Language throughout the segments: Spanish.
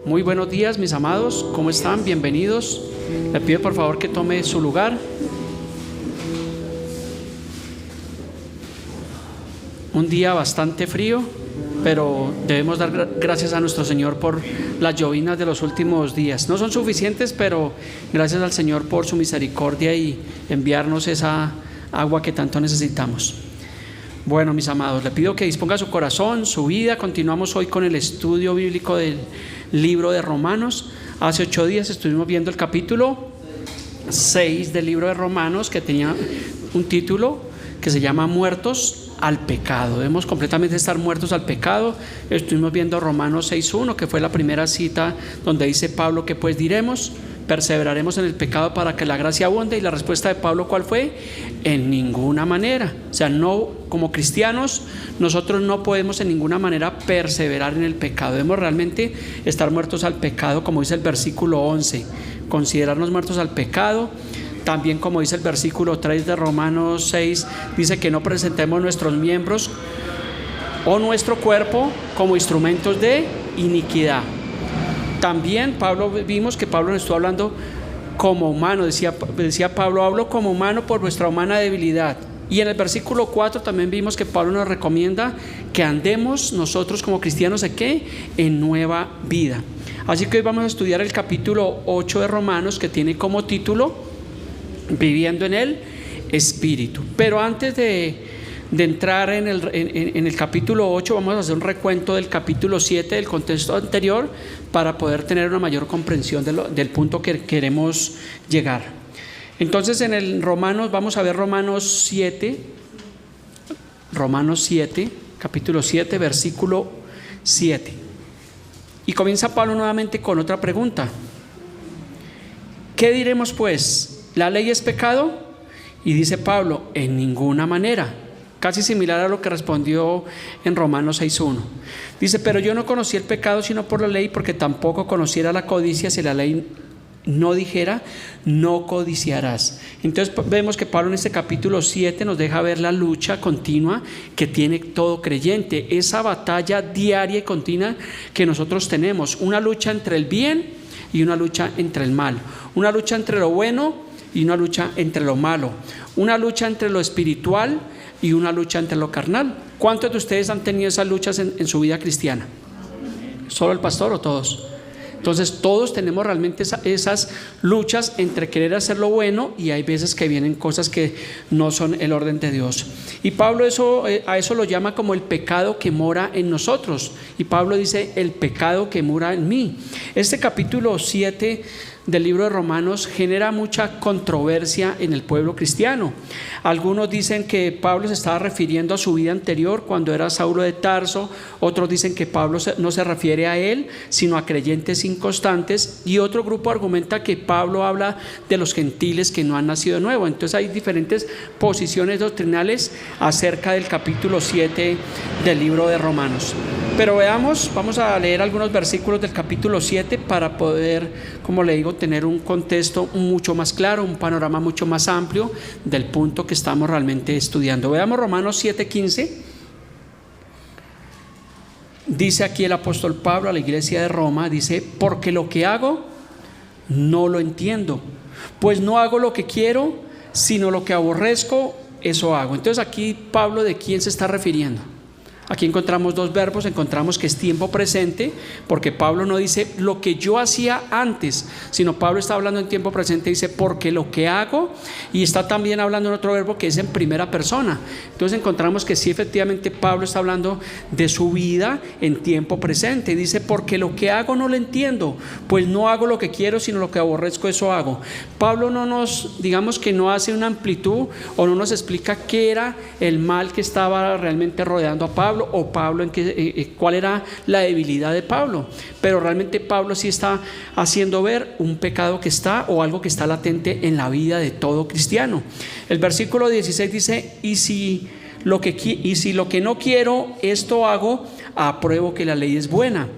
Muy buenos días, mis amados, ¿cómo están? Bienvenidos. Le pido por favor que tome su lugar. Un día bastante frío, pero debemos dar gracias a nuestro Señor por las llovinas de los últimos días. No son suficientes, pero gracias al Señor por su misericordia y enviarnos esa agua que tanto necesitamos. Bueno, mis amados, le pido que disponga su corazón, su vida. Continuamos hoy con el estudio bíblico del libro de Romanos. Hace 8 días estuvimos viendo el capítulo 6 del libro de Romanos, que tenía un título que se llama Muertos al pecado. Debemos completamente estar muertos al pecado. Estuvimos viendo Romanos 6:1, que fue la primera cita donde dice Pablo que pues diremos, perseveraremos en el pecado para que la gracia abunde. Y la respuesta de Pablo, ¿cuál fue? En ninguna manera. O sea, no, como cristianos nosotros no podemos en ninguna manera perseverar en el pecado. Debemos realmente estar muertos al pecado, como dice el versículo 11, considerarnos muertos al pecado. También, como dice el versículo 3 de Romanos 6, dice que no presentemos nuestros miembros o nuestro cuerpo como instrumentos de iniquidad. También vimos que Pablo nos estuvo hablando como humano. Decía Pablo, hablo como humano por nuestra humana debilidad. Y en el versículo 4 también vimos que Pablo nos recomienda que andemos nosotros como cristianos ¿en qué? En nueva vida. Así que hoy vamos a estudiar el capítulo 8 de Romanos, que tiene como título Viviendo en el Espíritu. Pero antes de entrar en el capítulo 8, vamos a hacer un recuento del capítulo 7, del contexto anterior, para poder tener una mayor comprensión del punto que queremos llegar. Entonces, en el Romanos, vamos a ver Romanos 7, capítulo 7, versículo 7. Y comienza Pablo nuevamente con otra pregunta. ¿Qué diremos pues? ¿La ley es pecado? Y dice Pablo, en ninguna manera. Casi similar a lo que respondió en Romanos 6:1. Dice, pero yo no conocí el pecado sino por la ley, porque tampoco conociera la codicia si la ley no dijera, no codiciarás. Entonces vemos que Pablo en este capítulo 7 nos deja ver la lucha continua que tiene todo creyente, esa batalla diaria y continua que nosotros tenemos, una lucha entre el bien y una lucha entre el mal, una lucha entre lo bueno y una lucha entre lo malo, una lucha entre lo espiritual y una lucha entre lo carnal. ¿Cuántos de ustedes han tenido esas luchas en su vida cristiana? ¿Solo el pastor o todos? Entonces todos tenemos realmente esas luchas entre querer hacer lo bueno, y hay veces que vienen cosas que no son el orden de Dios. Y Pablo a eso lo llama como el pecado que mora en nosotros. Y Pablo dice, el pecado que mora en mí. Este capítulo 7 del libro de Romanos genera mucha controversia en el pueblo cristiano. Algunos dicen que Pablo se estaba refiriendo a su vida anterior cuando era Saulo de Tarso. Otros dicen que Pablo no se refiere a él sino a creyentes inconstantes, y otro grupo argumenta que Pablo habla de los gentiles que no han nacido de nuevo. Entonces hay diferentes posiciones doctrinales acerca del capítulo 7 del libro de Romanos. Pero vamos a leer algunos versículos del capítulo 7 para poder, como le digo, tener un contexto mucho más claro, un panorama mucho más amplio del punto que estamos realmente estudiando. Veamos Romanos 7:15. Dice aquí el apóstol Pablo a la iglesia de Roma, dice, porque lo que hago no lo entiendo, pues no hago lo que quiero, sino lo que aborrezco, eso hago. Entonces aquí Pablo, ¿de quién se está refiriendo? Aquí encontramos dos verbos, encontramos que es tiempo presente, porque Pablo no dice lo que yo hacía antes, sino Pablo está hablando en tiempo presente, dice porque lo que hago, y está también hablando en otro verbo que es en primera persona. Entonces encontramos que sí, efectivamente Pablo está hablando de su vida en tiempo presente. Dice porque lo que hago no lo entiendo, pues no hago lo que quiero, sino lo que aborrezco, eso hago. Pablo digamos que no hace una amplitud o no nos explica qué era el mal que estaba realmente rodeando a Pablo, o Pablo cuál era la debilidad de Pablo, pero realmente Pablo sí está haciendo ver un pecado que está, o algo que está latente en la vida de todo cristiano. El versículo 16 dice, y si lo que no quiero, esto hago, apruebo que la ley es buena,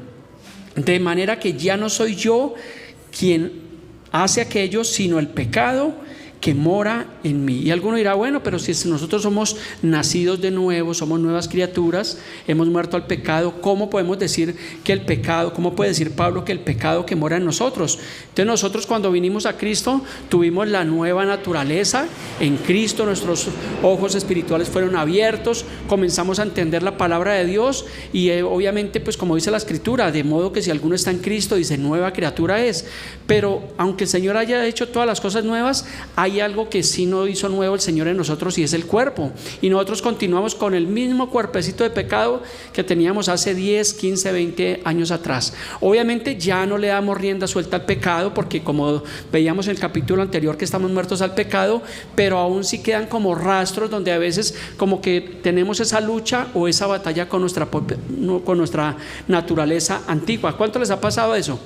de manera que ya no soy yo quien hace aquello, sino el pecado que mora en mí. Y alguno dirá, bueno, pero si nosotros somos nacidos de nuevo, somos nuevas criaturas, hemos muerto al pecado, ¿cómo podemos decir que el pecado, cómo puede decir Pablo que el pecado que mora en nosotros? Entonces nosotros cuando vinimos a Cristo tuvimos la nueva naturaleza en Cristo, nuestros ojos espirituales fueron abiertos, comenzamos a entender la palabra de Dios y obviamente pues como dice la Escritura, de modo que si alguno está en Cristo, dice nueva criatura es. Pero aunque el Señor haya hecho todas las cosas nuevas, hay algo que sí no hizo nuevo el Señor en nosotros y es el cuerpo, y nosotros continuamos con el mismo cuerpecito de pecado que teníamos hace 10, 15, 20 años atrás. Obviamente ya no le damos rienda suelta al pecado, porque como veíamos en el capítulo anterior que estamos muertos al pecado, pero aún sí quedan como rastros donde a veces como que tenemos esa lucha o esa batalla con nuestra naturaleza antigua. ¿Cuánto les ha pasado eso?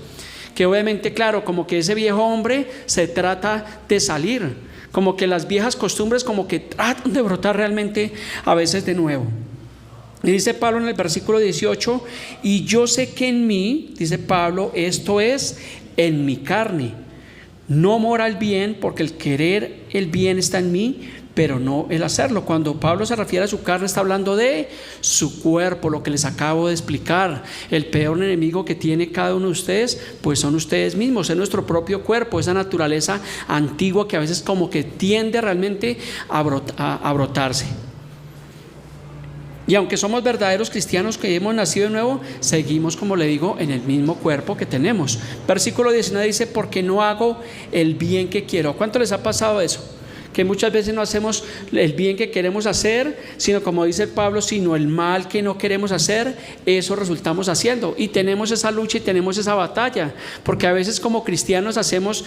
Que obviamente, claro, como que ese viejo hombre se trata de salir, como que las viejas costumbres como que tratan de brotar realmente a veces de nuevo. Y dice Pablo en el versículo 18, y yo sé que en mí, dice Pablo, esto es, en mi carne, no mora el bien, porque el querer el bien está en mí, pero no el hacerlo. Cuando Pablo se refiere a su carne, está hablando de su cuerpo, lo que les acabo de explicar. El peor enemigo que tiene cada uno de ustedes, pues son ustedes mismos, es nuestro propio cuerpo, esa naturaleza antigua que a veces como que tiende realmente a brotarse. Y aunque somos verdaderos cristianos que hemos nacido de nuevo, seguimos, como le digo, en el mismo cuerpo que tenemos. Versículo 19 dice, porque no hago el bien que quiero. ¿Cuánto les ha pasado eso? Que muchas veces no hacemos el bien que queremos hacer, sino como dice Pablo, sino el mal que no queremos hacer, eso resultamos haciendo. Y tenemos esa lucha y tenemos esa batalla, porque a veces como cristianos hacemos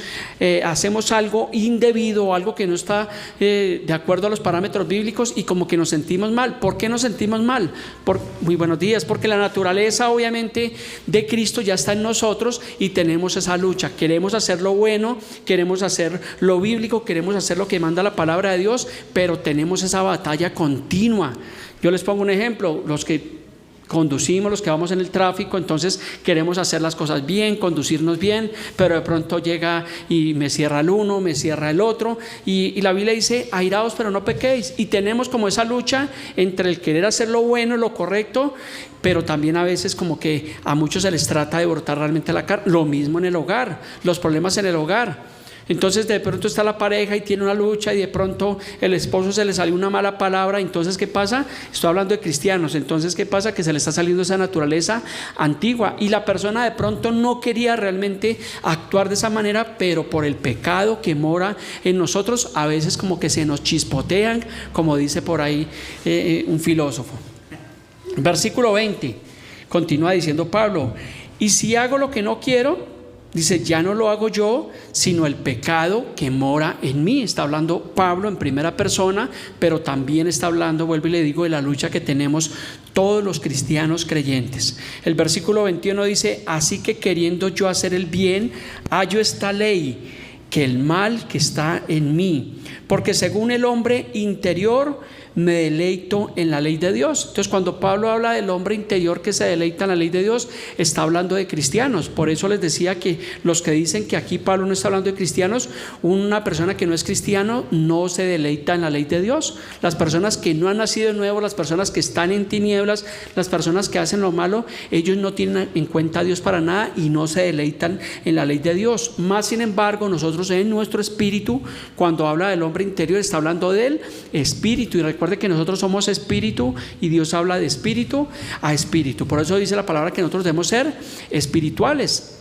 algo indebido, algo que no está de acuerdo a los parámetros bíblicos, y como que nos sentimos mal. ¿Por qué nos sentimos mal? Muy buenos días, porque la naturaleza obviamente de Cristo ya está en nosotros y tenemos esa lucha. Queremos hacer lo bueno, queremos hacer lo bíblico, queremos hacer lo que manda la palabra de Dios, pero tenemos esa batalla continua. Yo les pongo un ejemplo: los que conducimos, los que vamos en el tráfico, entonces queremos hacer las cosas bien, conducirnos bien, pero de pronto llega y me cierra el uno, me cierra el otro, y la Biblia dice, airaos pero no pequéis, y tenemos como esa lucha entre el querer hacer lo bueno, lo correcto, pero también a veces como que a muchos se les trata de brotar realmente la carne. Lo mismo en el hogar, los problemas en el hogar. Entonces de pronto está la pareja y tiene una lucha, y de pronto el esposo se le salió una mala palabra. Entonces ¿qué pasa? Estoy hablando de cristianos. Entonces ¿qué pasa? Que se le está saliendo esa naturaleza antigua, y la persona de pronto no quería realmente actuar de esa manera, pero por el pecado que mora en nosotros, a veces como que se nos chispotean, como dice por ahí un filósofo. Versículo 20 continúa diciendo Pablo, y si hago lo que no quiero, dice, ya no lo hago yo, sino el pecado que mora en mí. Está hablando Pablo en primera persona, pero también está hablando, vuelvo y le digo, de la lucha que tenemos todos los cristianos creyentes. El versículo 21 dice, así que queriendo yo hacer el bien, hallo esta ley, que el mal que está en mí, porque según el hombre interior me deleito en la ley de Dios. Entonces cuando Pablo habla del hombre interior que se deleita en la ley de Dios, está hablando de cristianos. Por eso les decía que los que dicen que aquí Pablo no está hablando de cristianos, una persona que no es cristiano no se deleita en la ley de Dios. Las personas que no han nacido de nuevo, las personas que están en tinieblas, las personas que hacen lo malo, ellos no tienen en cuenta a Dios para nada y no se deleitan en la ley de Dios. Más sin embargo, nosotros en nuestro espíritu, cuando habla del hombre interior, está hablando del espíritu. Y recuerde que nosotros somos espíritu, y Dios habla de espíritu a espíritu. Por eso dice la palabra que nosotros debemos ser espirituales.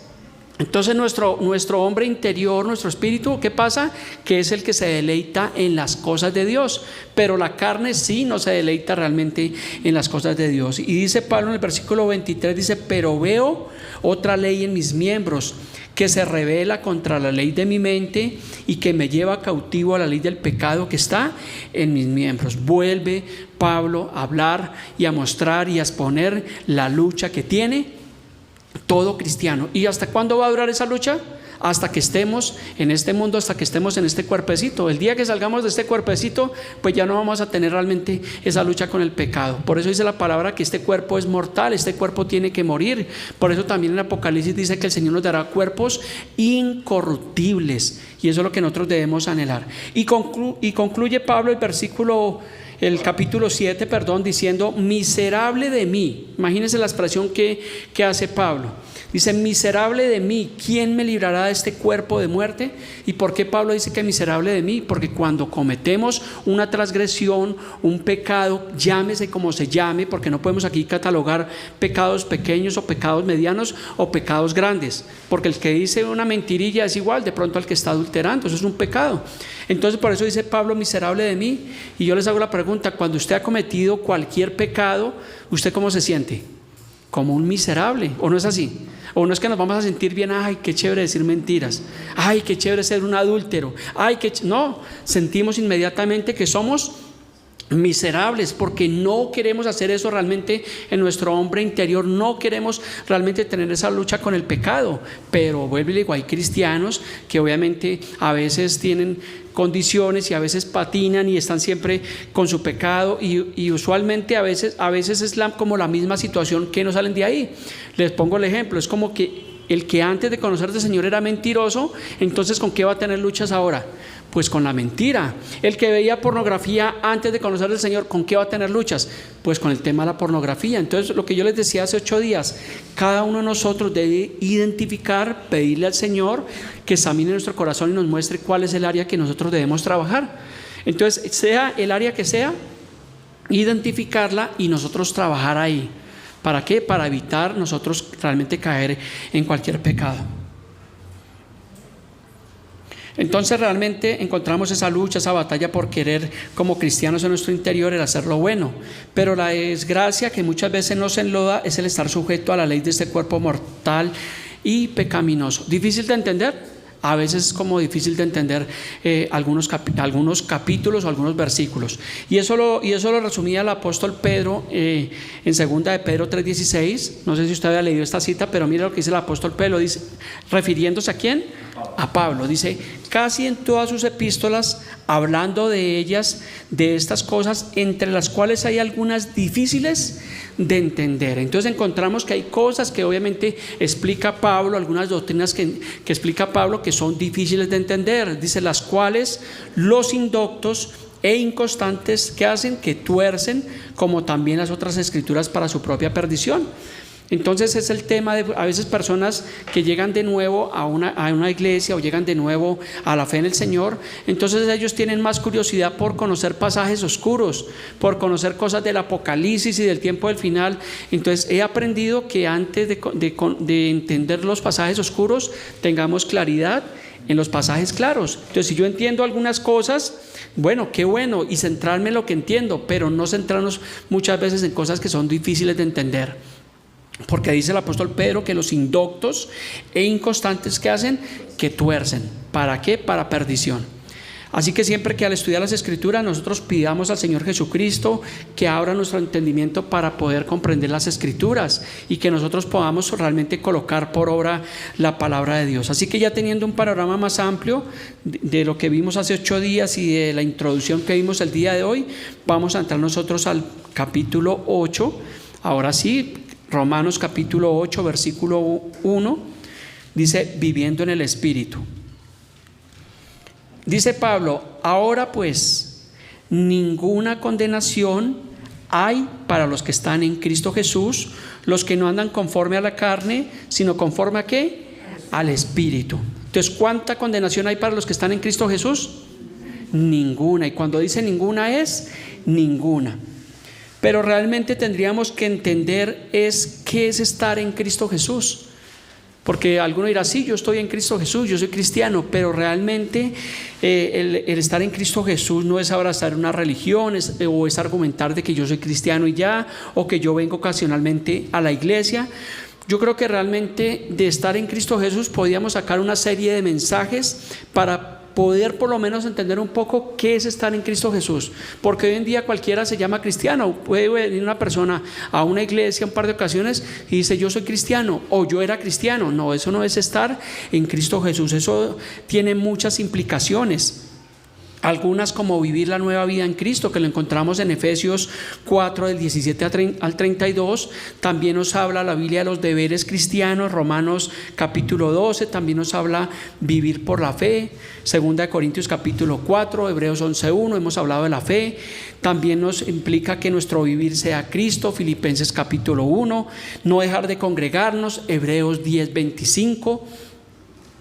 Entonces nuestro hombre interior, nuestro espíritu, ¿qué pasa? Que es el que se deleita en las cosas de Dios, pero la carne sí no se deleita realmente en las cosas de Dios. Y dice Pablo en el versículo 23, dice, pero veo otra ley en mis miembros, que se revela contra la ley de mi mente y que me lleva cautivo a la ley del pecado que está en mis miembros. Vuelve Pablo a hablar y a mostrar y a exponer la lucha que tiene Todo cristiano. ¿Y hasta cuándo va a durar esa lucha? Hasta que estemos en este mundo, hasta que estemos en este cuerpecito. El día que salgamos de este cuerpecito, pues ya no vamos a tener realmente esa lucha con el pecado. Por eso dice la palabra que este cuerpo es mortal, este cuerpo tiene que morir. Por eso también en Apocalipsis dice que el Señor nos dará cuerpos incorruptibles, y eso es lo que nosotros debemos anhelar. Y concluye Pablo el capítulo 7, diciendo: miserable de mí. Imagínense la expresión que hace Pablo. Dice: miserable de mí, ¿quién me librará de este cuerpo de muerte? ¿Y por qué Pablo dice que miserable de mí? Porque cuando cometemos una transgresión, un pecado, llámese como se llame, porque no podemos aquí catalogar pecados pequeños o pecados medianos o pecados grandes, porque el que dice una mentirilla es igual de pronto al que está adulterando, eso es un pecado. Entonces por eso dice Pablo: miserable de mí. Y yo les hago la pregunta: cuando usted ha cometido cualquier pecado, ¿usted cómo se siente? Como un miserable, ¿o no es así? ¿O no es que nos vamos a sentir bien? Ay, qué chévere decir mentiras, ay, qué chévere ser un adúltero, ay, no, sentimos inmediatamente que somos miserables, porque no queremos hacer eso realmente en nuestro hombre interior, no queremos realmente tener esa lucha con el pecado. Pero vuelvo y digo, hay cristianos que obviamente a veces tienen condiciones y a veces patinan y están siempre con su pecado, y usualmente a veces es como la misma situación que no salen de ahí. Les pongo el ejemplo: es como que el que antes de conocer al Señor era mentiroso, entonces ¿con qué va a tener luchas ahora? Pues con la mentira. El que veía pornografía antes de conocer al Señor, ¿con qué va a tener luchas? Pues con el tema de la pornografía. Entonces, lo que yo les decía hace 8 días, cada uno de nosotros debe identificar, pedirle al Señor que examine nuestro corazón y nos muestre cuál es el área que nosotros debemos trabajar. Entonces, sea el área que sea, identificarla y nosotros trabajar ahí. ¿Para qué? Para evitar nosotros realmente caer en cualquier pecado. Entonces realmente encontramos esa lucha, esa batalla por querer como cristianos en nuestro interior el hacer lo bueno, pero la desgracia que muchas veces nos enloda es el estar sujeto a la ley de este cuerpo mortal y pecaminoso. ¿Difícil de entender? A veces es como difícil de entender algunos capítulos o algunos versículos, y eso lo resumía el apóstol Pedro en 2 de Pedro 3:16. No sé si usted había leído esta cita, pero mira lo que dice el apóstol Pedro, dice, refiriéndose ¿a quién? A Pablo. Dice: casi en todas sus epístolas, hablando de ellas, de estas cosas, entre las cuales hay algunas difíciles de entender. Entonces encontramos que hay cosas que obviamente explica Pablo, algunas doctrinas que explica Pablo que son difíciles de entender. Dice: las cuales los indoctos e inconstantes que hacen, que tuercen, como también las otras escrituras para su propia perdición. Entonces es el tema de a veces personas que llegan de nuevo a una iglesia o llegan de nuevo a la fe en el Señor. Entonces ellos tienen más curiosidad por conocer pasajes oscuros, por conocer cosas del Apocalipsis y del tiempo del final. Entonces he aprendido que antes de entender los pasajes oscuros, tengamos claridad en los pasajes claros. Entonces si yo entiendo algunas cosas, bueno, qué bueno, y centrarme en lo que entiendo, pero no centrarnos muchas veces en cosas que son difíciles de entender. Porque dice el apóstol Pedro que los indoctos e inconstantes que hacen, que tuercen. ¿Para qué? Para perdición. Así que siempre que al estudiar las Escrituras nosotros pidamos al Señor Jesucristo que abra nuestro entendimiento para poder comprender las Escrituras y que nosotros podamos realmente colocar por obra la palabra de Dios. Así que ya teniendo un panorama más amplio de lo que vimos hace 8 días y de la introducción que vimos el día de hoy, vamos a entrar nosotros al capítulo 8. Ahora sí, Romanos capítulo 8, versículo 1, dice: viviendo en el Espíritu. Dice Pablo: ahora pues, ninguna condenación hay para los que están en Cristo Jesús, los que no andan conforme a la carne, sino conforme a ¿qué? Al Espíritu. Entonces, ¿cuánta condenación hay para los que están en Cristo Jesús? Ninguna. Y cuando dice ninguna es ninguna. Pero realmente tendríamos que entender qué es estar en Cristo Jesús. Porque alguno dirá: sí, yo estoy en Cristo Jesús, yo soy cristiano, pero realmente el estar en Cristo Jesús no es abrazar una religión o es argumentar de que yo soy cristiano y ya, o que yo vengo ocasionalmente a la iglesia. Yo creo que realmente de estar en Cristo Jesús podíamos sacar una serie de mensajes para poder por lo menos entender un poco qué es estar en Cristo Jesús, porque hoy en día cualquiera se llama cristiano. Puede venir una persona a una iglesia un par de ocasiones y dice yo soy cristiano o yo era cristiano. No, eso no es estar en Cristo Jesús, eso tiene muchas implicaciones. Algunas como vivir la nueva vida en Cristo, que lo encontramos en Efesios 4 del 17 al 32. También nos habla la Biblia de los deberes cristianos. Romanos capítulo 12 también nos habla vivir por la fe. Segunda de Corintios capítulo 4, Hebreos 11:1, hemos hablado de la fe. También nos implica que nuestro vivir sea Cristo. Filipenses capítulo 1, no dejar de congregarnos. Hebreos 10:25.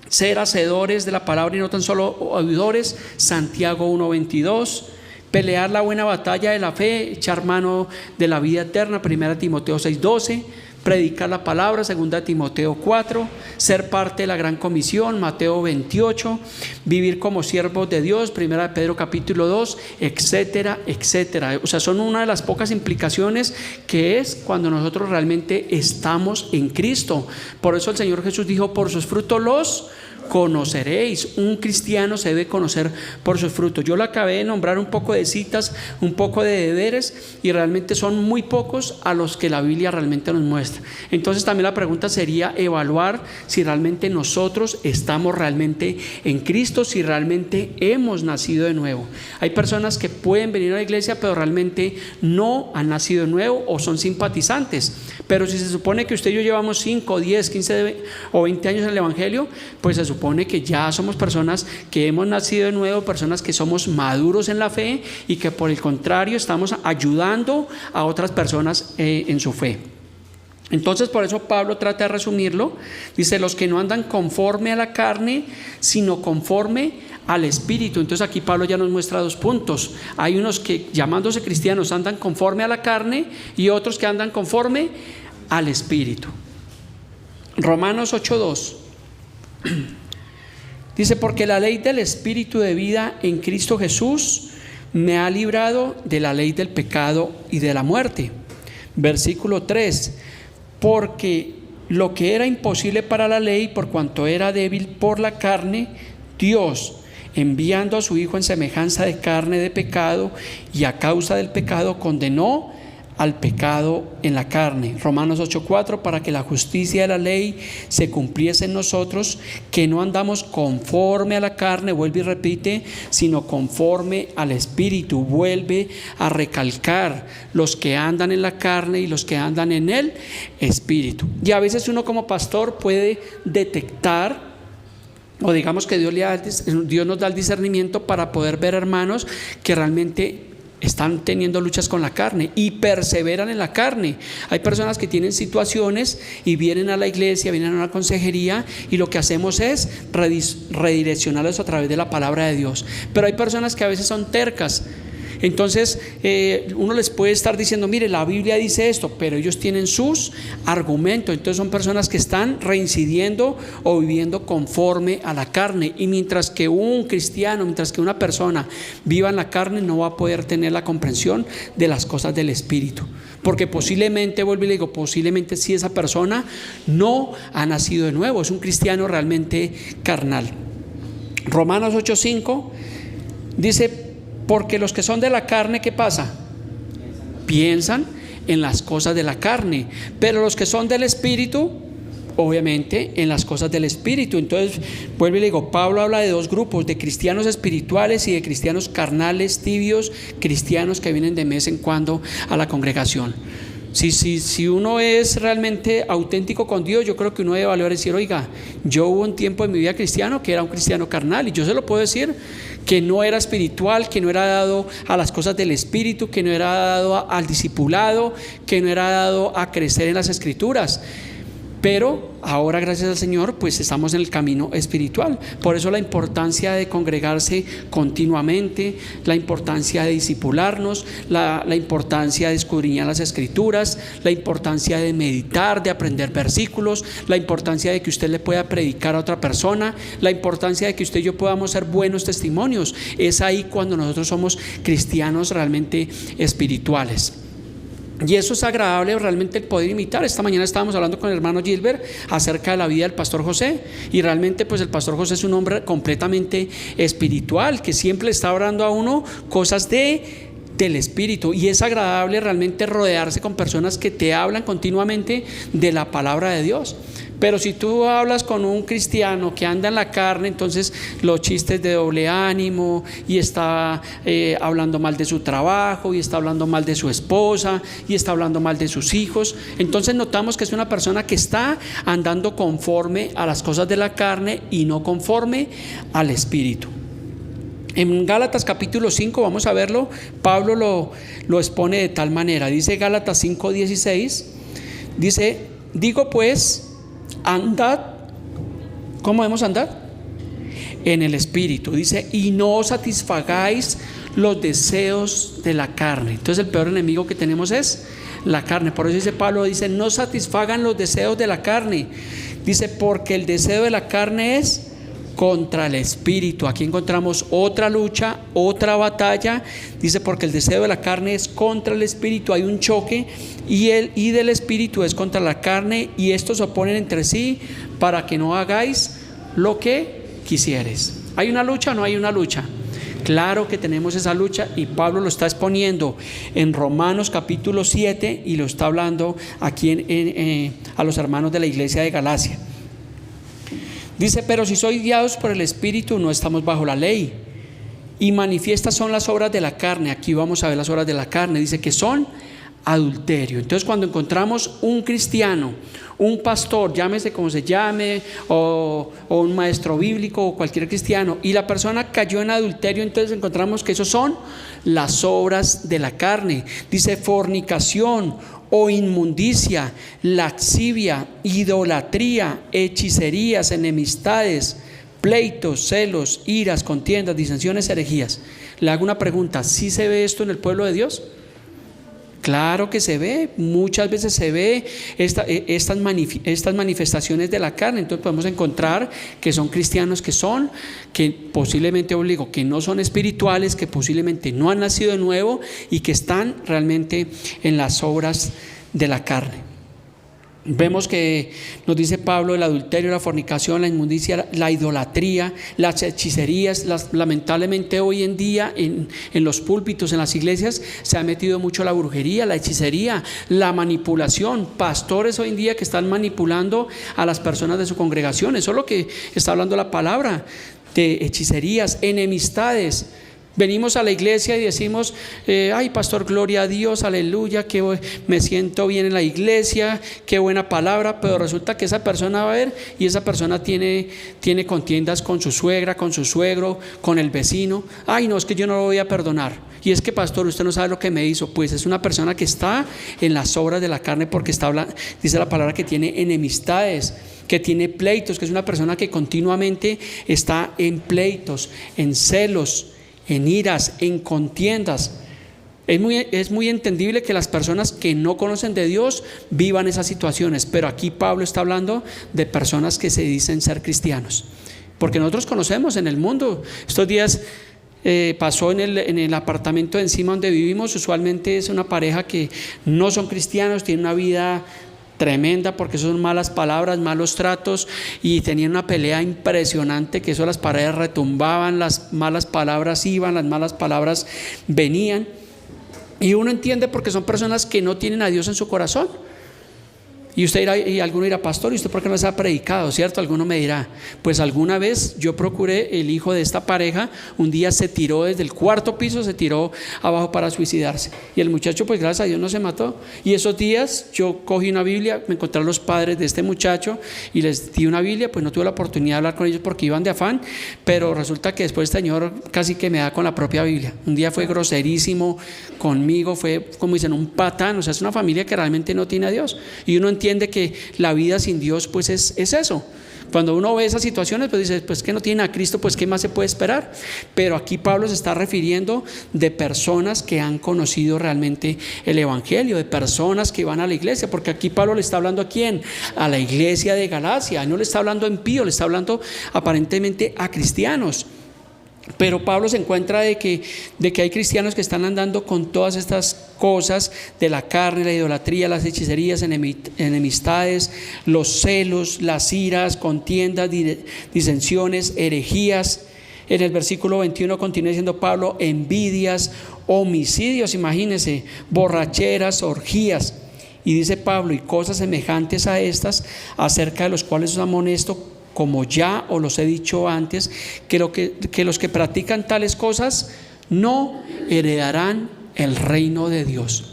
Ser hacedores de la palabra y no tan solo oidores, Santiago 1:22. Pelear la buena batalla de la fe, echar mano de la vida eterna, 1 Timoteo 6:12. Predicar la palabra, 2 Timoteo 4. Ser parte de la gran comisión, Mateo 28. Vivir como siervos de Dios, 1 Pedro capítulo 2, etcétera, etcétera. O sea, son una de las pocas implicaciones que es cuando nosotros realmente estamos en Cristo. Por eso el Señor Jesús dijo, por sus frutos los conoceréis. Un cristiano se debe conocer por sus frutos. Yo le acabé de nombrar un poco de citas, un poco de deberes, y realmente son muy pocos a los que la Biblia realmente nos muestra. Entonces también la pregunta sería evaluar si realmente nosotros estamos realmente en Cristo, si realmente hemos nacido de nuevo. Hay personas que pueden venir a la iglesia pero realmente no han nacido de nuevo o son simpatizantes. Pero si se supone que usted y yo llevamos 5, 10, 15 o 20 años en el Evangelio, pues se supone que ya somos personas que hemos nacido de nuevo, personas que somos maduros en la fe y que por el contrario estamos ayudando a otras personas en su fe. Entonces por eso Pablo trata de resumirlo. Dice, los que no andan conforme a la carne, sino conforme al Espíritu. Entonces aquí Pablo ya nos muestra dos puntos. Hay unos que llamándose cristianos andan conforme a la carne y otros que andan conforme al Espíritu. Romanos 8:2 dice, porque la ley del Espíritu de vida en Cristo Jesús me ha librado de la ley del pecado y de la muerte. Versículo 3, porque lo que era imposible para la ley, por cuanto era débil por la carne, Dios, enviando a su Hijo en semejanza de carne de pecado, y a causa del pecado condenó al pecado en la carne. Romanos 8:4, para que la justicia de la ley se cumpliese en nosotros, que no andamos conforme a la carne, vuelve y repite, sino conforme al Espíritu. Vuelve a recalcar, los que andan en la carne y los que andan en el Espíritu. Y a veces uno como pastor puede detectar, o digamos que Dios nos da el discernimiento para poder ver hermanos que realmente están teniendo luchas con la carne y perseveran en la carne. Hay personas que tienen situaciones y vienen a la iglesia, vienen a una consejería, y lo que hacemos es redireccionarlos a través de la palabra de Dios. Pero hay personas que a veces son tercas. Entonces uno les puede estar diciendo, mire, la Biblia dice esto, pero ellos tienen sus argumentos. Entonces son personas que están reincidiendo o viviendo conforme a la carne. Y mientras que un cristiano, mientras que una persona viva en la carne, no va a poder tener la comprensión de las cosas del Espíritu. Porque posiblemente, vuelvo y le digo, posiblemente si esa persona no ha nacido de nuevo, es un cristiano realmente carnal. Romanos 8:5 dice, porque los que son de la carne, ¿qué pasa? Piensan en las cosas de la carne, pero los que son del Espíritu, obviamente en las cosas del Espíritu. Entonces, vuelvo y le digo, Pablo habla de dos grupos, de cristianos espirituales y de cristianos carnales, tibios, cristianos que vienen de vez en cuando a la congregación. Si uno es realmente auténtico con Dios, yo creo que uno debe valorar y decir, oiga, yo hubo un tiempo en mi vida cristiano que era un cristiano carnal, y yo se lo puedo decir, que no era espiritual, que no era dado a las cosas del Espíritu, que no era dado al discipulado, que no era dado a crecer en las Escrituras. Pero ahora, gracias al Señor, pues estamos en el camino espiritual. Por eso la importancia de congregarse continuamente, la importancia de discipularnos, la importancia de escudriñar las Escrituras, la importancia de meditar, de aprender versículos, la importancia de que usted le pueda predicar a otra persona, la importancia de que usted y yo podamos ser buenos testimonios. Es ahí cuando nosotros somos cristianos realmente espirituales. Y eso es agradable realmente el poder imitar. Esta mañana estábamos hablando con el hermano Gilbert acerca de la vida del pastor José, y realmente pues el pastor José es un hombre completamente espiritual, que siempre le está hablando a uno cosas del espíritu, y es agradable realmente rodearse con personas que te hablan continuamente de la palabra de Dios. Pero si tú hablas con un cristiano que anda en la carne, entonces los chistes de doble ánimo, y está hablando mal de su trabajo, y está hablando mal de su esposa, y está hablando mal de sus hijos, entonces notamos que es una persona que está andando conforme a las cosas de la carne y no conforme al espíritu. En Gálatas capítulo 5, vamos a verlo, Pablo lo expone de tal manera. Dice Gálatas 5:16, dice: digo pues, andad. ¿Cómo debemos andar? En el espíritu. Dice: y no satisfagáis los deseos de la carne. Entonces el peor enemigo que tenemos es la carne. Por eso dice Pablo, dice: no satisfagan los deseos de la carne. Dice: porque el deseo de la carne es contra el espíritu. Aquí encontramos otra lucha, otra batalla. Dice: porque el deseo de la carne es contra el espíritu. Hay un choque, y del espíritu es contra la carne, y estos se oponen entre sí para que no hagáis lo que quisieres. ¿Hay una lucha o no hay una lucha? Claro que tenemos esa lucha, y Pablo lo está exponiendo en Romanos capítulo 7, y lo está hablando aquí a los hermanos de la iglesia de Galacia. Dice: pero si sois guiados por el espíritu, no estamos bajo la ley. Y manifiestas son las obras de la carne. Aquí vamos a ver las obras de la carne. Dice que son adulterio. Entonces, cuando encontramos un cristiano, un pastor, llámese como se llame, o un maestro bíblico, o cualquier cristiano, y la persona cayó en adulterio, entonces encontramos que esos son las obras de la carne. Dice: fornicación o inmundicia, lascivia, idolatría, hechicerías, enemistades, pleitos, celos, iras, contiendas, disensiones, herejías. Le hago una pregunta: ¿sí se ve esto en el pueblo de Dios? Claro que se ve, muchas veces se ve estas manifestaciones de la carne. Entonces podemos encontrar que son cristianos que posiblemente, que no son espirituales, que posiblemente no han nacido de nuevo, y que están realmente en las obras de la carne. Vemos que nos dice Pablo: el adulterio, la fornicación, la inmundicia, la idolatría, las hechicerías. Lamentablemente hoy en día en los púlpitos, en las iglesias, se ha metido mucho la brujería, la hechicería, la manipulación. Pastores hoy en día que están manipulando a las personas de su congregación. Eso es lo que está hablando la palabra, de hechicerías, enemistades. Venimos a la iglesia y decimos: ay, pastor, gloria a Dios, aleluya, que me siento bien en la iglesia, qué buena palabra. Pero resulta que esa persona va a ver, y esa persona tiene contiendas con su suegra, con su suegro, con el vecino. Ay, no, es que yo no lo voy a perdonar. Y es que, pastor, usted no sabe lo que me hizo. Pues es una persona que está en las obras de la carne, porque dice la palabra que tiene enemistades, que tiene pleitos, que es una persona que continuamente está en pleitos, en celos, en iras, en contiendas. Es muy entendible que las personas que no conocen de Dios vivan esas situaciones, pero aquí Pablo está hablando de personas que se dicen ser cristianos, porque nosotros conocemos en el mundo. Estos días pasó en el apartamento de encima donde vivimos. Usualmente es una pareja que no son cristianos, tienen una vida tremenda, porque son malas palabras, malos tratos, y tenían una pelea impresionante, que eso, las paredes retumbaban, las malas palabras iban, las malas palabras venían, y uno entiende porque son personas que no tienen a Dios en su corazón. Y usted dirá, y alguno dirá: pastor, ¿y usted por qué no se ha predicado? ¿Cierto? Alguno me dirá: pues alguna vez yo procuré. El hijo de esta pareja un día se tiró desde el cuarto piso, se tiró abajo para suicidarse, y el muchacho, pues gracias a Dios, no se mató. Y esos días yo cogí una Biblia, me encontré a los padres de este muchacho y les di una Biblia. Pues no tuve la oportunidad de hablar con ellos porque iban de afán, pero resulta que después este señor casi que me da con la propia Biblia. Un día fue groserísimo conmigo, fue como dicen, un patán. O sea, es una familia que realmente no tiene a Dios, y uno entiende que la vida sin Dios pues es eso. Cuando uno ve esas situaciones, pues dice: pues que no tienen a Cristo, pues qué más se puede esperar. Pero aquí Pablo se está refiriendo de personas que han conocido realmente el evangelio, de personas que van a la iglesia, porque aquí Pablo le está hablando ¿a quién? A la iglesia de Galacia. No le está hablando a impíos, le está hablando aparentemente a cristianos. Pero Pablo se encuentra de que hay cristianos que están andando con todas estas cosas de la carne, la idolatría, las hechicerías, enemistades, los celos, las iras, contiendas, disensiones, herejías. En el versículo 21 continúa diciendo Pablo: envidias, homicidios, imagínense, borracheras, orgías. Y dice Pablo: y cosas semejantes a estas, acerca de los cuales os amonesto, como ya os los he dicho antes, que los que practican tales cosas no heredarán el reino de Dios.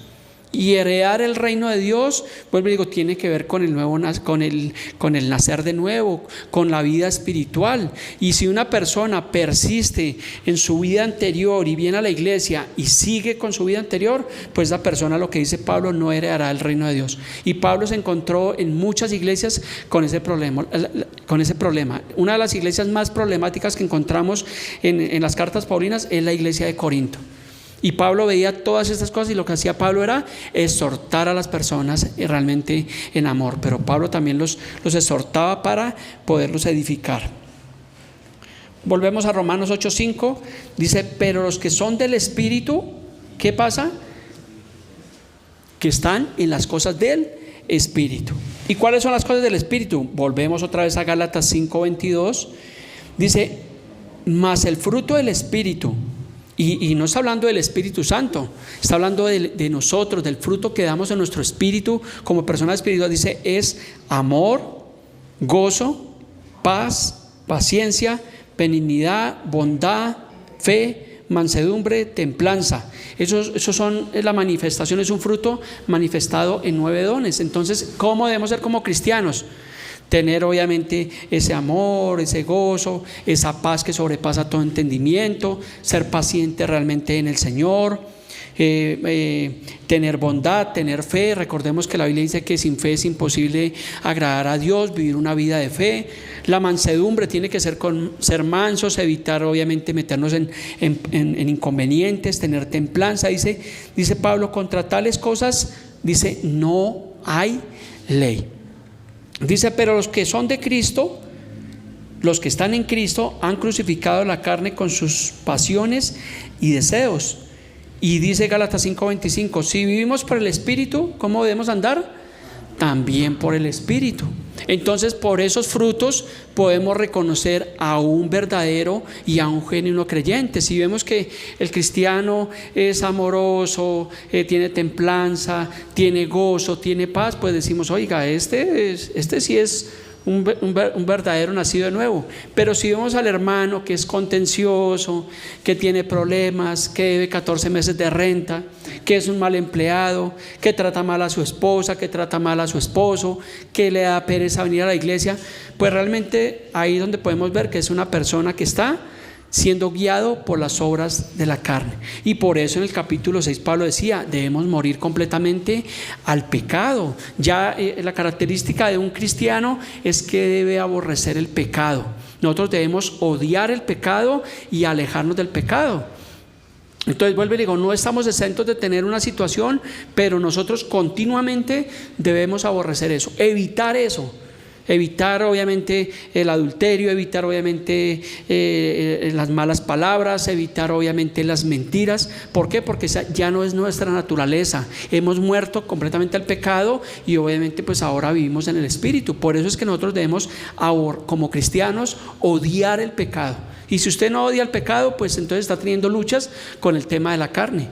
Y heredar el reino de Dios, vuelvo y digo, tiene que ver con el nacer de nuevo, con la vida espiritual. Y si una persona persiste en su vida anterior y viene a la iglesia y sigue con su vida anterior, pues esa persona, lo que dice Pablo, no heredará el reino de Dios. Y Pablo se encontró en muchas iglesias con ese problema. Una de las iglesias más problemáticas que encontramos en las cartas paulinas es la iglesia de Corinto. Y Pablo veía todas estas cosas, y lo que hacía Pablo era exhortar a las personas realmente en amor. Pero Pablo también los exhortaba para poderlos edificar. Volvemos a Romanos 8:5. Dice: pero los que son del Espíritu, ¿qué pasa? Que están en las cosas del Espíritu. ¿Y cuáles son las cosas del Espíritu? Volvemos otra vez a Gálatas 5:22. Dice: mas el fruto del Espíritu. Y no está hablando del Espíritu Santo, está hablando de nosotros, del fruto que damos en nuestro espíritu como persona espiritual. Dice: es amor, gozo, paz, paciencia, benignidad, bondad, fe, mansedumbre, templanza. Esos son la manifestación, es un fruto manifestado en 9 dones. Entonces, ¿cómo debemos ser como cristianos? Tener obviamente ese amor, ese gozo, esa paz que sobrepasa todo entendimiento, ser paciente realmente en el Señor, tener bondad, tener fe. Recordemos que la Biblia dice que sin fe es imposible agradar a Dios, vivir una vida de fe. La mansedumbre tiene que ser ser mansos, evitar obviamente meternos en inconvenientes, tener templanza. Dice Pablo: contra tales cosas, dice, no hay ley. Dice: pero los que son de Cristo, los que están en Cristo, han crucificado la carne con sus pasiones y deseos. Y dice Gálatas 5:25: si vivimos por el Espíritu, ¿cómo debemos andar? También por el Espíritu. Entonces, por esos frutos podemos reconocer a un verdadero y a un genuino creyente. Si vemos que el cristiano es amoroso, tiene templanza, tiene gozo, tiene paz, pues decimos: oiga, este sí es un verdadero nacido de nuevo. Pero si vemos al hermano que es contencioso, que tiene problemas, que debe 14 meses de renta, que es un mal empleado, que trata mal a su esposa, que trata mal a su esposo, que le da pereza venir a la iglesia, pues realmente ahí es donde podemos ver que es una persona que está siendo guiado por las obras de la carne. Y por eso en el capítulo 6 Pablo decía: debemos morir completamente al pecado. Ya la característica de un cristiano es que debe aborrecer el pecado. Nosotros debemos odiar el pecado y alejarnos del pecado. Entonces vuelvo y digo, no estamos exentos de tener una situación, pero nosotros continuamente debemos aborrecer eso, evitar eso. Evitar obviamente el adulterio, evitar obviamente las malas palabras, evitar obviamente las mentiras. ¿Por qué? Porque ya no es nuestra naturaleza. Hemos muerto completamente al pecado y obviamente pues ahora vivimos en el Espíritu. Por eso es que nosotros debemos, como cristianos, odiar el pecado. Y si usted no odia el pecado, pues entonces está teniendo luchas con el tema de la carne.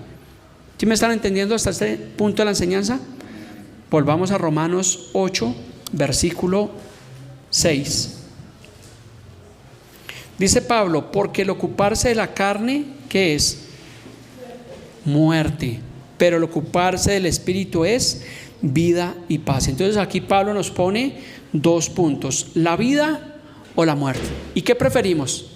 ¿Sí me están entendiendo hasta este punto de la enseñanza? Volvamos a Romanos 8, versículo 6. Dice Pablo: porque el ocuparse de la carne, ¿qué es? Muerte, pero el ocuparse del Espíritu es vida y paz. Entonces aquí Pablo nos pone 2 puntos: la vida o la muerte. ¿Y qué preferimos?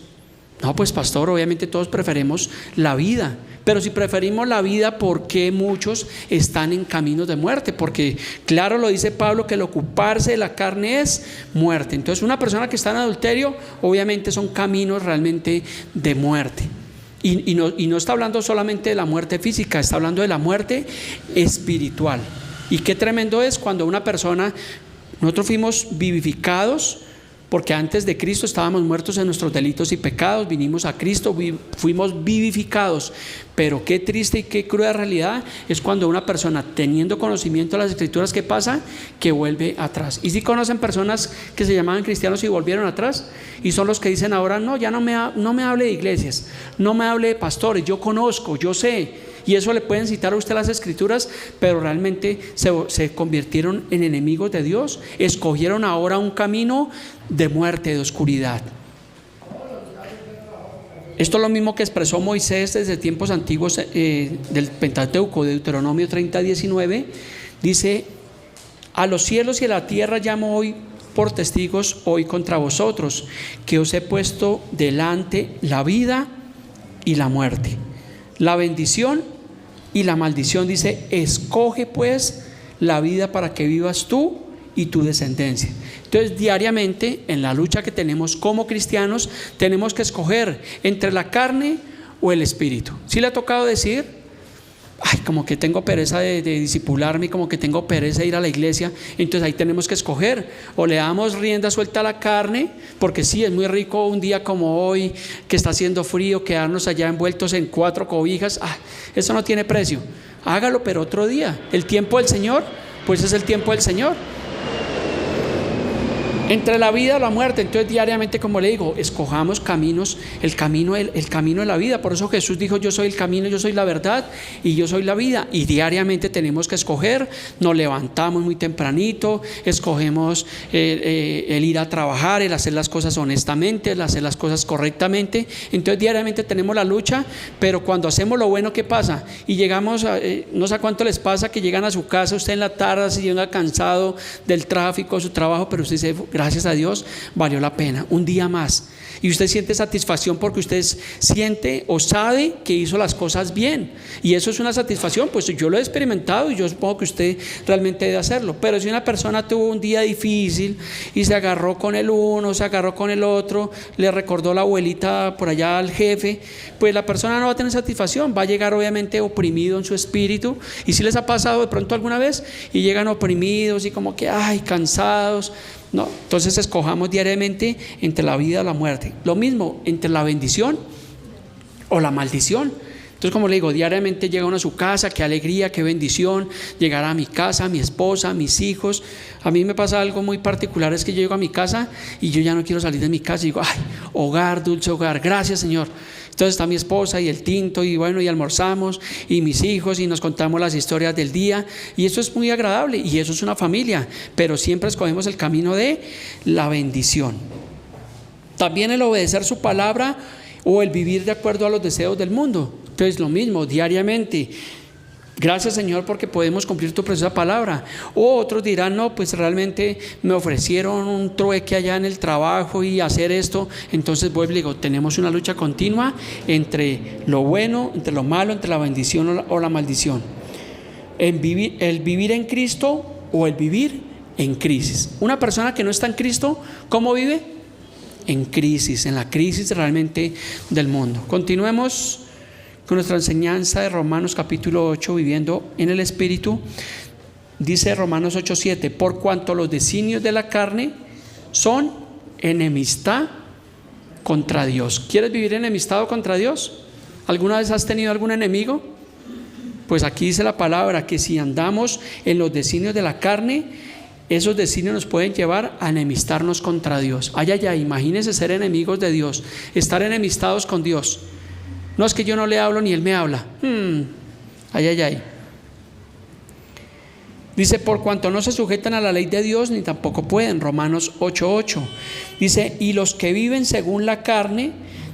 No, pues pastor, obviamente todos preferimos la vida. Pero si preferimos la vida, ¿por qué muchos están en caminos de muerte? Porque claro lo dice Pablo, que el ocuparse de la carne es muerte. Entonces una persona que está en adulterio, obviamente son caminos realmente de muerte. Y no está hablando solamente de la muerte física, está hablando de la muerte espiritual. Y qué tremendo es cuando una persona, nosotros fuimos vivificados porque antes de Cristo estábamos muertos en nuestros delitos y pecados, vinimos a Cristo, fuimos vivificados. Pero qué triste y qué cruda realidad es cuando una persona, teniendo conocimiento de las Escrituras, ¿qué pasa? Que vuelve atrás. Y si conocen personas que se llamaban cristianos y volvieron atrás, y son los que dicen ahora, no, ya no me hable de iglesias, no me hable de pastores, yo conozco, yo sé. Y eso le pueden citar a usted las Escrituras, pero realmente se convirtieron en enemigos de Dios, escogieron ahora un camino de muerte, de oscuridad. Esto es lo mismo que expresó Moisés desde tiempos antiguos del Pentateuco, de Deuteronomio 30:19. Dice: a los cielos y a la tierra llamo hoy por testigos hoy contra vosotros, que os he puesto delante la vida y la muerte, la bendición y la maldición. Dice: escoge pues la vida para que vivas tú y tu descendencia. Entonces, diariamente en la lucha que tenemos como cristianos, tenemos que escoger entre la carne o el espíritu. ¿Sí le ha tocado decir: ay, como que tengo pereza de discipularme, como que tengo pereza de ir a la iglesia? Entonces ahí tenemos que escoger: o le damos rienda suelta a la carne, porque sí, es muy rico un día como hoy, que está haciendo frío, quedarnos allá envueltos en 4 cobijas. Eso no tiene precio. Hágalo, pero otro día. El tiempo del Señor, pues es el tiempo del Señor. Entre la vida o la muerte. Entonces diariamente, como le digo, escojamos caminos, el camino de la vida. Por eso Jesús dijo: yo soy el camino, yo soy la verdad y yo soy la vida. Y diariamente tenemos que escoger. Nos levantamos muy tempranito, escogemos el ir a trabajar, el hacer las cosas honestamente, el hacer las cosas correctamente. Entonces diariamente tenemos la lucha. Pero cuando hacemos lo bueno, ¿qué pasa? Y llegamos no sé cuánto les pasa, que llegan a su casa usted en la tarde, se llega cansado del tráfico, de su trabajo, pero usted dice: gracias a Dios, valió la pena, un día más. Y usted siente satisfacción porque usted siente o sabe que hizo las cosas bien. Y eso es una satisfacción, pues yo lo he experimentado y yo supongo que usted realmente debe hacerlo. Pero si una persona tuvo un día difícil y se agarró con el uno, se agarró con el otro, le recordó la abuelita por allá al jefe, pues la persona no va a tener satisfacción, va a llegar obviamente oprimido en su espíritu. Y si les ha pasado de pronto alguna vez y llegan oprimidos y como que cansados. No, entonces escojamos diariamente entre la vida o la muerte. Lo mismo entre la bendición o la maldición. Entonces, como le digo, diariamente llega uno a su casa, qué alegría, qué bendición llegar a mi casa, a mi esposa, a mis hijos. A mí me pasa algo muy particular, es que yo llego a mi casa y yo ya no quiero salir de mi casa y digo: ay, hogar, dulce hogar, gracias Señor. Entonces está mi esposa y el tinto y bueno, y almorzamos, y mis hijos, y nos contamos las historias del día, y eso es muy agradable, y eso es una familia. Pero siempre escogemos el camino de la bendición. También el obedecer su palabra o el vivir de acuerdo a los deseos del mundo. Entonces lo mismo, diariamente: gracias Señor porque podemos cumplir tu preciosa palabra. O otros dirán: no, pues realmente me ofrecieron un trueque allá en el trabajo y hacer esto. Entonces vuelvo y digo: tenemos una lucha continua entre lo bueno, entre lo malo, entre la bendición o la maldición. El vivir en Cristo o el vivir en crisis. Una persona que no está en Cristo, ¿cómo vive? En crisis, en la crisis realmente del mundo. Continuemos con nuestra enseñanza de Romanos capítulo 8, viviendo en el Espíritu. Dice Romanos 8:7: por cuanto los designios de la carne son enemistad contra Dios. ¿Quieres vivir enemistado contra Dios? ¿Alguna vez has tenido algún enemigo? Pues aquí dice la palabra que si andamos en los designios de la carne, esos designios nos pueden llevar a enemistarnos contra Dios. Imagínense ser enemigos de Dios, estar enemistados con Dios. No, es que yo no le hablo ni él me habla. Dice: por cuanto no se sujetan a la ley de Dios, ni tampoco pueden. Romanos 8:8. Dice: y los que viven según la carne,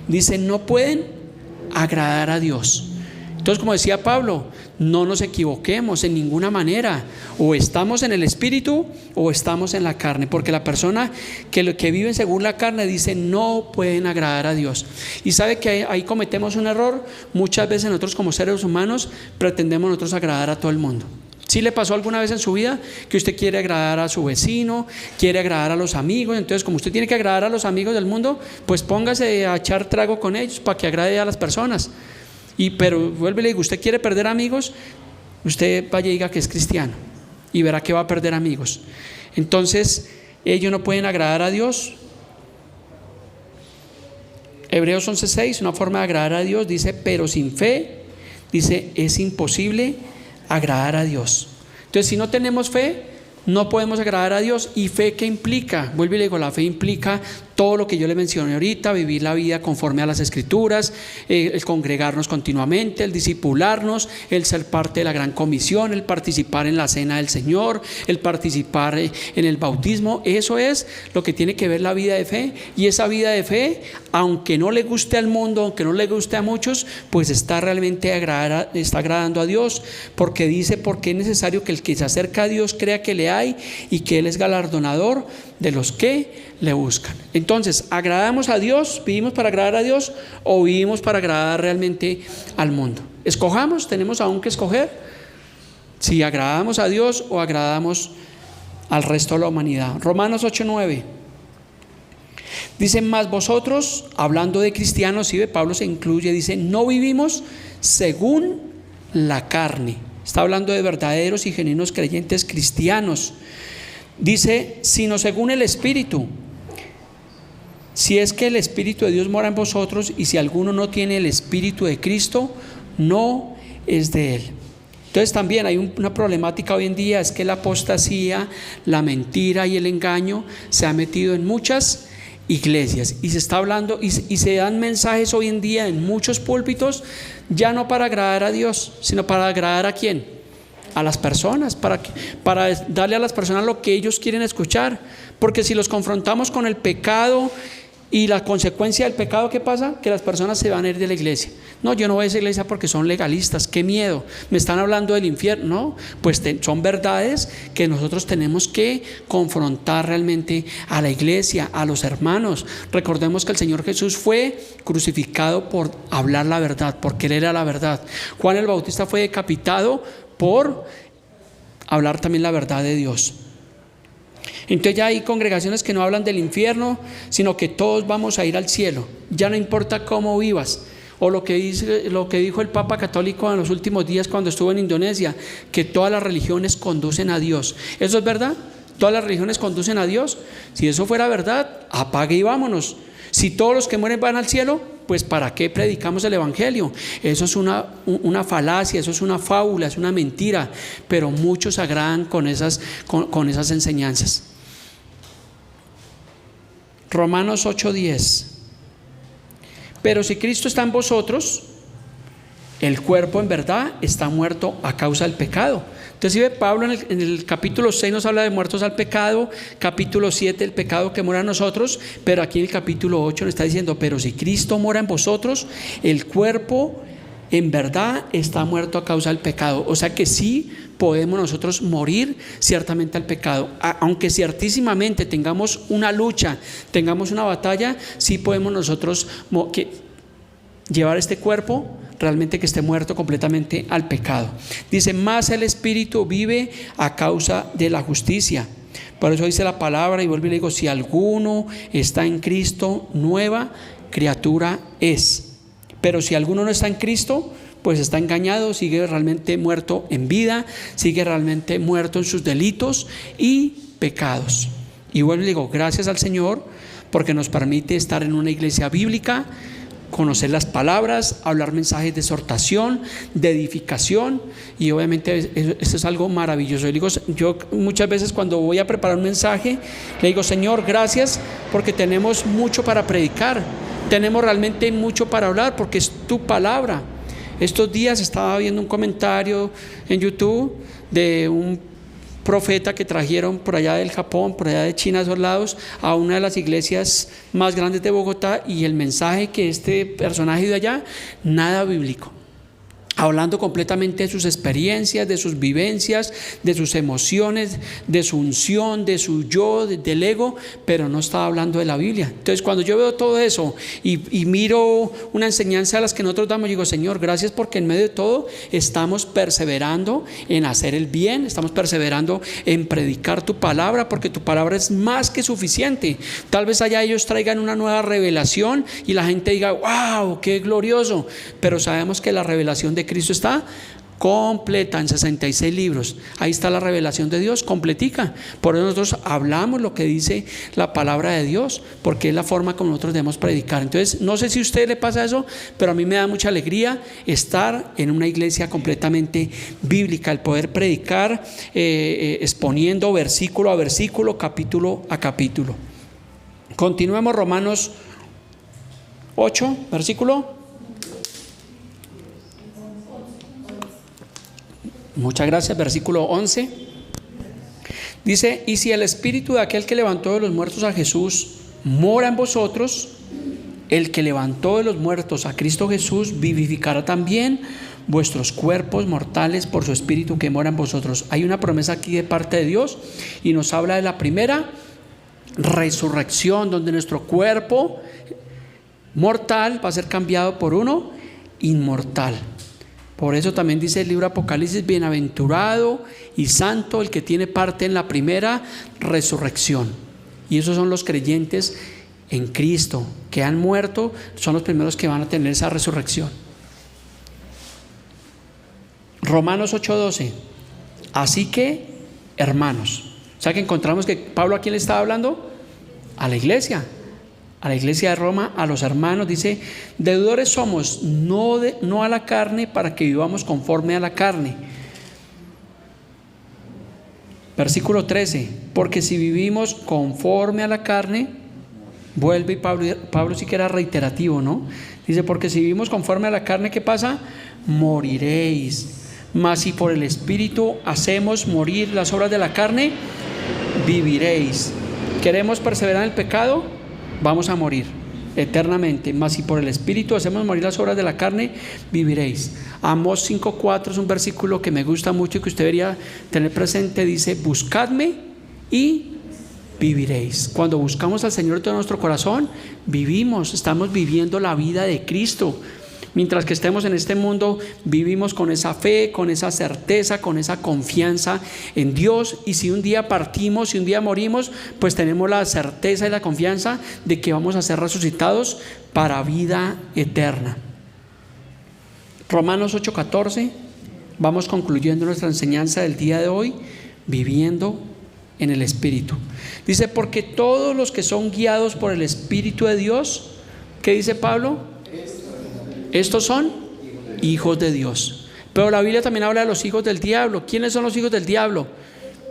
dice, no pueden agradar a Dios. Entonces, como decía Pablo, no nos equivoquemos en ninguna manera. O estamos en el Espíritu o estamos en la carne. Porque la persona que vive según la carne, dice, no pueden agradar a Dios. Y sabe que ahí cometemos un error. Muchas veces nosotros como seres humanos pretendemos nosotros agradar a todo el mundo. ¿Sí le pasó alguna vez en su vida que usted quiere agradar a su vecino, quiere agradar a los amigos? Entonces, como usted tiene que agradar a los amigos del mundo, pues póngase a echar trago con ellos para que agrade a las personas. Pero vuelve y le digo: usted quiere perder amigos, usted vaya y diga que es cristiano y verá que va a perder amigos. Entonces ellos no pueden agradar a Dios Hebreos 11:6, una forma de agradar a Dios, dice, pero sin fe, dice, es imposible agradar a Dios. Entonces, si no tenemos fe, no podemos agradar a Dios. ¿Y fe qué implica? Vuelvo y le digo, la fe implica todo lo que yo le mencioné ahorita: vivir la vida conforme a las Escrituras, el congregarnos continuamente, el discipularnos, el ser parte de la gran comisión, el participar en la cena del Señor, el participar en el bautismo. Eso es lo que tiene que ver la vida de fe. Y esa vida de fe, aunque no le guste al mundo, aunque no le guste a muchos, pues está realmente está agradando a Dios, porque dice, porque es necesario que el que se acerca a Dios crea que le hay y que Él es galardonador de los que le buscan. Entonces, ¿agradamos a Dios? ¿Vivimos para agradar a Dios o vivimos para agradar realmente al mundo? Escojamos, tenemos aún que escoger si agradamos a Dios o agradamos al resto de la humanidad. Romanos 8:9 dice, mas vosotros, hablando de cristianos, ¿sí ve? Pablo se incluye, dice, no vivimos según la carne. Está hablando de verdaderos y genuinos creyentes cristianos. Dice, sino según el Espíritu. Si es que el Espíritu de Dios mora en vosotros, y si alguno no tiene el Espíritu de Cristo, no es de Él. Entonces también hay una problemática hoy en día, es que la apostasía, la mentira y el engaño se ha metido en muchas iglesias, y se está hablando y se dan mensajes hoy en día en muchos púlpitos, ya no para agradar a Dios, sino para agradar ¿a quién? A las personas, para darle a las personas lo que ellos quieren escuchar. Porque si los confrontamos con el pecado y la consecuencia del pecado, ¿qué pasa? Que las personas se van a ir de la iglesia. No, yo no voy a esa iglesia porque son legalistas, qué miedo, me están hablando del infierno. No, pues son verdades que nosotros tenemos que confrontar realmente a la iglesia, a los hermanos. Recordemos que el Señor Jesús fue crucificado por hablar la verdad, porque Él era la verdad. Juan el Bautista fue decapitado por hablar también la verdad de Dios. Entonces ya hay congregaciones que no hablan del infierno, sino que todos vamos a ir al cielo, ya no importa cómo vivas. O lo que dijo el Papa Católico en los últimos días cuando estuvo en Indonesia, que todas las religiones conducen a Dios. ¿Eso es verdad? ¿Todas las religiones conducen a Dios? Si eso fuera verdad, apague y vámonos. Si todos los que mueren van al cielo, pues ¿para qué predicamos el Evangelio? Eso es una falacia, eso es una fábula, es una mentira, pero muchos agradan con esas enseñanzas. Romanos 8:10. Pero si Cristo está en vosotros, el cuerpo en verdad está muerto a causa del pecado. Entonces, si ve, Pablo en el capítulo 6 nos habla de muertos al pecado, capítulo 7 el pecado que mora en nosotros, pero aquí en el capítulo 8 nos está diciendo, pero si Cristo mora en vosotros, el cuerpo en verdad está muerto a causa del pecado. O sea que sí podemos nosotros morir ciertamente al pecado, aunque ciertísimamente tengamos una lucha, tengamos una batalla, sí podemos nosotros llevar este cuerpo realmente que esté muerto completamente al pecado. Dice, más el Espíritu vive a causa de la justicia. Por eso dice la palabra, y vuelvo y le digo, si alguno está en Cristo, nueva criatura es. Pero si alguno no está en Cristo, pues está engañado, sigue realmente muerto en vida, sigue realmente muerto en sus delitos y pecados. Y vuelvo y le digo, gracias al Señor porque nos permite estar en una iglesia bíblica, conocer las palabras, hablar mensajes de exhortación, de edificación, y obviamente esto es algo maravilloso. Yo muchas veces cuando voy a preparar un mensaje le digo, Señor, gracias porque tenemos mucho para predicar, tenemos realmente mucho para hablar porque es tu palabra. Estos días estaba viendo un comentario en YouTube de un profeta que trajeron por allá del Japón, por allá de China, a esos lados, a una de las iglesias más grandes de Bogotá, y el mensaje que este personaje dio allá, nada bíblico, hablando completamente de sus experiencias, de sus vivencias, de sus emociones, de su unción, de su yo, del ego, pero no estaba hablando de la Biblia. Entonces cuando yo veo todo eso y miro una enseñanza a las que nosotros damos, digo, Señor, gracias porque en medio de todo estamos perseverando en hacer el bien, estamos perseverando en predicar tu palabra, porque tu palabra es más que suficiente. Tal vez allá ellos traigan una nueva revelación y la gente diga, wow, qué glorioso, pero sabemos que la revelación de Cristo está completa en 66 libros. Ahí está la revelación de Dios completica. Por eso nosotros hablamos lo que dice la palabra de Dios, porque es la forma como nosotros debemos predicar. Entonces, no sé si a usted le pasa eso, pero a mí me da mucha alegría estar en una iglesia completamente bíblica, el poder predicar exponiendo versículo a versículo, capítulo a capítulo. Continuemos Romanos 8, versículo. Muchas gracias, versículo 11. Dice: y si el espíritu de aquel que levantó de los muertos a Jesús mora en vosotros, el que levantó de los muertos a Cristo Jesús vivificará también vuestros cuerpos mortales por su espíritu que mora en vosotros. Hay una promesa aquí de parte de Dios y nos habla de la primera resurrección, donde nuestro cuerpo mortal va a ser cambiado por uno inmortal. Por eso también dice el libro Apocalipsis: bienaventurado y santo el que tiene parte en la primera resurrección. Y esos son los creyentes en Cristo que han muerto, son los primeros que van a tener esa resurrección. Romanos 8:12. Así que, hermanos, o sea que encontramos que Pablo, ¿a quién le estaba hablando? A la iglesia de Roma, a los hermanos. Dice: deudores somos, no a la carne, para que vivamos conforme a la carne. Versículo 13: porque si vivimos conforme a la carne, vuelve, y Pablo sí que era reiterativo, ¿no? Dice: porque si vivimos conforme a la carne, ¿qué pasa? Moriréis. Mas si por el Espíritu hacemos morir las obras de la carne, viviréis. ¿Queremos perseverar en el pecado? Vamos a morir eternamente. Mas si por el Espíritu hacemos morir las obras de la carne, viviréis. Amós 5:4 es un versículo que me gusta mucho y que usted debería tener presente. Dice: buscadme y viviréis. Cuando buscamos al Señor de todo nuestro corazón, vivimos, estamos viviendo la vida de Cristo. Mientras que estemos en este mundo, vivimos con esa fe, con esa certeza, con esa confianza en Dios. Y si un día partimos, si un día morimos, pues tenemos la certeza y la confianza de que vamos a ser resucitados para vida eterna. Romanos 8:14. Vamos concluyendo nuestra enseñanza del día de hoy, viviendo en el Espíritu. Dice: porque todos los que son guiados por el Espíritu de Dios, ¿qué dice Pablo? Estos son hijos de Dios. Pero la Biblia también habla de los hijos del diablo. ¿Quiénes son los hijos del diablo?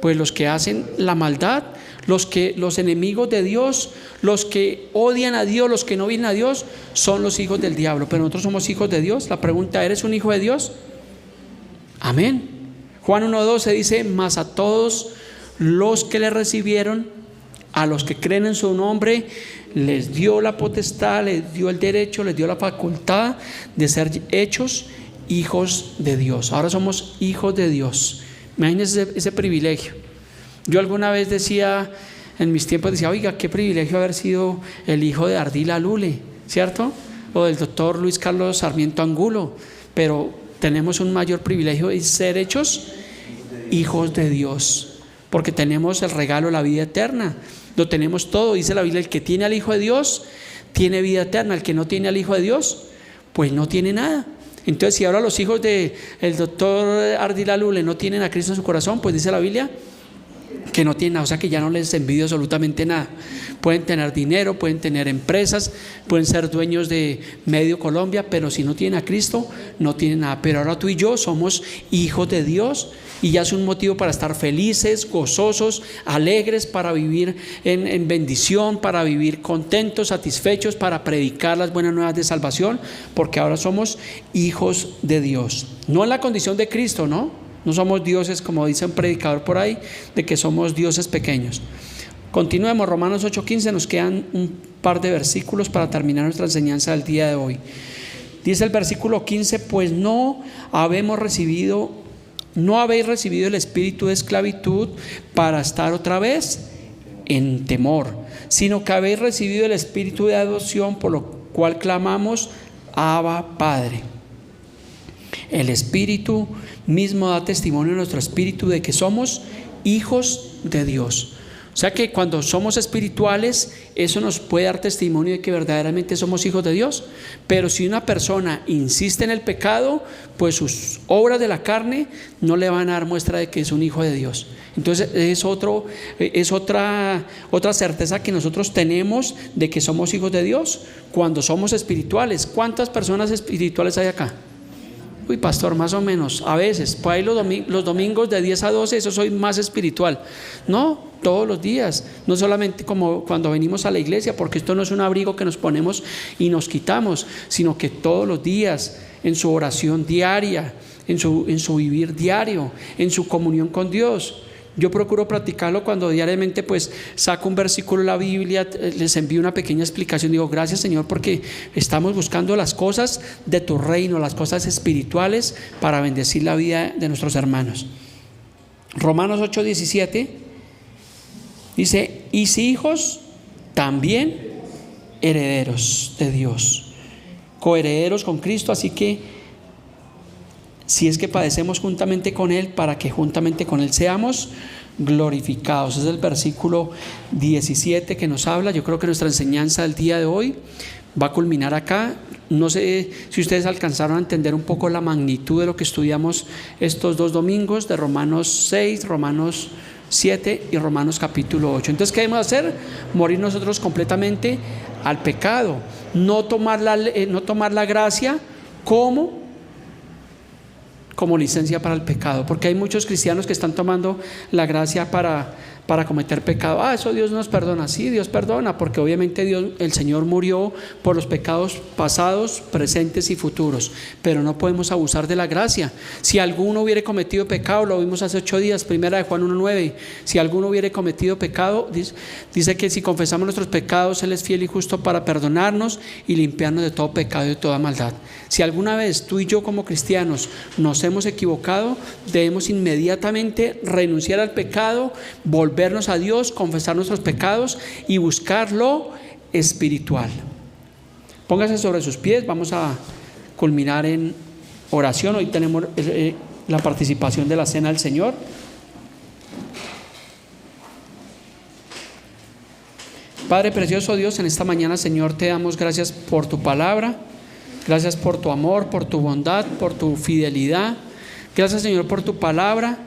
Pues los que hacen la maldad, los enemigos de Dios, los que odian a Dios, los que no vienen a Dios, son los hijos del diablo. Pero nosotros somos hijos de Dios. La pregunta: ¿eres un hijo de Dios? Amén. Juan 1:12 dice: mas a todos los que le recibieron, a los que creen en su nombre, les dio la potestad, les dio el derecho, les dio la facultad de ser hechos hijos de Dios. Ahora somos hijos de Dios. Imagínense ese privilegio. Yo alguna vez decía, en mis tiempos decía: oiga, qué privilegio haber sido el hijo de Ardila Lule, ¿cierto? O del doctor Luis Carlos Sarmiento Angulo. Pero tenemos un mayor privilegio de ser hechos hijos de Dios, porque tenemos el regalo de la vida eterna. Lo tenemos todo. Dice la Biblia: el que tiene al Hijo de Dios tiene vida eterna. El que no tiene al Hijo de Dios, pues no tiene nada. Entonces, si ahora los hijos del doctor Ardila Lule no tienen a Cristo en su corazón, pues dice la Biblia que no tienen nada. O sea que ya no les envidio absolutamente nada. Pueden tener dinero, pueden tener empresas, pueden ser dueños de medio Colombia, pero si no tienen a Cristo, no tienen nada. Pero ahora tú y yo somos hijos de Dios, y ya es un motivo para estar felices, gozosos, alegres, para vivir en bendición, para vivir contentos, satisfechos, para predicar las buenas nuevas de salvación, porque ahora somos hijos de Dios. No en la condición de Cristo, ¿no? No somos dioses, como dice un predicador por ahí, de que somos dioses pequeños. Continuemos, Romanos 8:15, nos quedan un par de versículos para terminar nuestra enseñanza del día de hoy. Dice el versículo 15: pues no habéis recibido el espíritu de esclavitud para estar otra vez en temor, sino que habéis recibido el espíritu de adopción, por lo cual clamamos: Abba, Padre. El Espíritu mismo da testimonio en nuestro espíritu de que somos hijos de Dios. O sea que cuando somos espirituales, eso nos puede dar testimonio de que verdaderamente somos hijos de Dios. Pero si una persona insiste en el pecado, pues sus obras de la carne no le van a dar muestra de que es un hijo de Dios. Entonces es otra certeza que nosotros tenemos de que somos hijos de Dios cuando somos espirituales. ¿Cuántas personas espirituales hay acá? Uy, pastor, más o menos, a veces, por ahí los domingos de 10 a 12, eso soy más espiritual. No, todos los días, no solamente como cuando venimos a la iglesia, porque esto no es un abrigo que nos ponemos y nos quitamos, sino que todos los días, en su oración diaria, en su vivir diario, en su comunión con Dios. Yo procuro practicarlo cuando diariamente pues saco un versículo de la Biblia, les envío una pequeña explicación, digo gracias Señor porque estamos buscando las cosas de tu reino, las cosas espirituales para bendecir la vida de nuestros hermanos. Romanos 8:17 dice, y si hijos, también herederos de Dios, coherederos con Cristo, así que si es que padecemos juntamente con Él, para que juntamente con Él seamos glorificados. Es el versículo 17 que nos habla. Yo creo que nuestra enseñanza del día de hoy va a culminar acá. No sé si ustedes alcanzaron a entender un poco la magnitud de lo que estudiamos estos 2 domingos, de Romanos 6, Romanos 7 y Romanos capítulo 8. Entonces, ¿qué debemos hacer? Morir nosotros completamente al pecado, no tomar la gracia como licencia para el pecado, porque hay muchos cristianos que están tomando la gracia para cometer pecado. Eso Dios nos perdona. Sí, Dios perdona, porque obviamente el Señor murió por los pecados pasados, presentes y futuros, pero no podemos abusar de la gracia. Si alguno hubiere cometido pecado, lo vimos hace 8 días, primera de Juan 1:9, si alguno hubiere cometido pecado, dice que si confesamos nuestros pecados, Él es fiel y justo para perdonarnos y limpiarnos de todo pecado y de toda maldad. Si alguna vez tú y yo como cristianos nos hemos equivocado, debemos inmediatamente renunciar al pecado, volvernos a Dios, confesar nuestros pecados y buscar lo espiritual. Póngase sobre sus pies, vamos a culminar en oración. Hoy tenemos la participación de la Cena del Señor. Padre precioso Dios, en esta mañana, Señor, te damos gracias por tu palabra. Gracias por tu amor, por tu bondad, por tu fidelidad. Gracias, Señor, por tu palabra